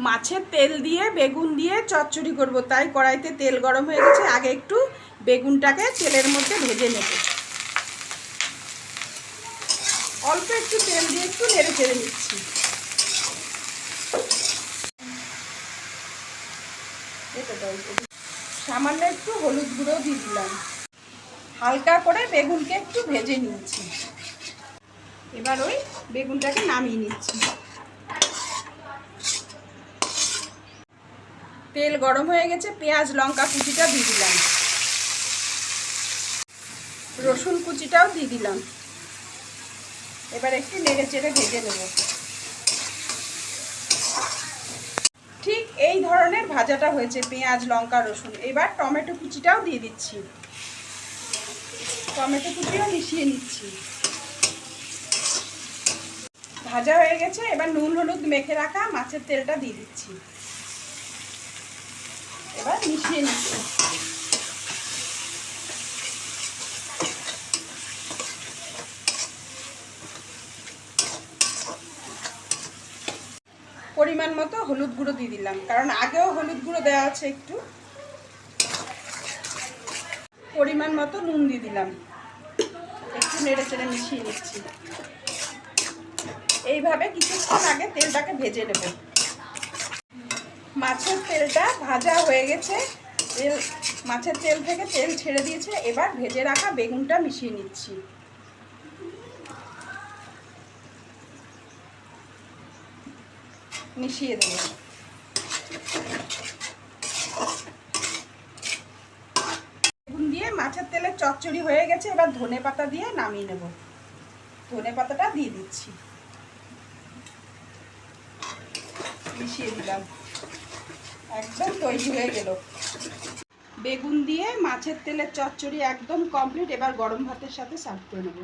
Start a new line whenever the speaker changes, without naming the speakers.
মাছের তেল দিয়ে বেগুন দিয়ে চচ্চড়ি করব, তাই কড়াইতে তেল গরম হয়ে গেছে। আগে একটু বেগুনটাকে তেলের মধ্যে ভেজে নেব। অল্প একটু তেল দিয়ে একটু নেড়ে চেড়ে নিচ্ছি। সামান্য একটু হলুদ গুঁড়ো দিয়ে দিলাম। হালকা করে বেগুনকে একটু ভেজে নিয়েছি। এবার ওই বেগুনটাকে নামিয়ে নিচ্ছি। তেল গরম হয়ে গেছে, পেঁয়াজ লঙ্কা কুচিটা দিয়ে দিলাম, রসুন কুচিটাও দিয়ে দিলাম। এবার একটু নেড়ে চেড়ে ভেজে নেব। ঠিক এই ধরনের ভাজাটা হয়েছে পেঁয়াজ লঙ্কা রসুন। এবার টমেটো কুচিটাও দিয়ে দিচ্ছি, টমেটো কুচিও মিশিয়ে নিচ্ছি। ভাজা হয়ে গেছে, এবার নুন হলুদ মেখে রাখা মাছের তেলটা দিয়ে দিচ্ছি। এবার মিশিয়ে নিচ্ছি। পরিমাণ মতো হলুদ গুঁড়ো দিয়ে দিলাম, কারণ আগেও হলুদ গুঁড়ো দেওয়া আছে একটু। পরিমাণ মতো নুন দিয়ে দিলাম, একটু নেড়ে চেড়ে মিশিয়ে নিচ্ছি। এইভাবে কিছুক্ষণ আগে তেলটাকে ভেজে নেব। মাছের তেলটা ভাজা হয়ে গেছে, মাছের তেল থেকে তেল ছেড়ে দিয়েছে। এবার ভেজে রাখা বেগুনটা মিশিয়ে নিচ্ছি। মিশিয়ে দেব। বেগুন দিয়ে মাছের তেলের চচ্চড়ি হয়ে গেছে। এবার ধনে পাতা দিয়ে নামিয়ে নেব। ধনে পাতাটা দিয়ে দিচ্ছি, মিশিয়ে দিলাম। একদম তৈরি হয়ে গেল। বেগুন দিয়ে মাছের তেলের চচ্চড়ি একদম কমপ্লিট। এবার গরম ভাতের সাথে সার্ভ করে নেব।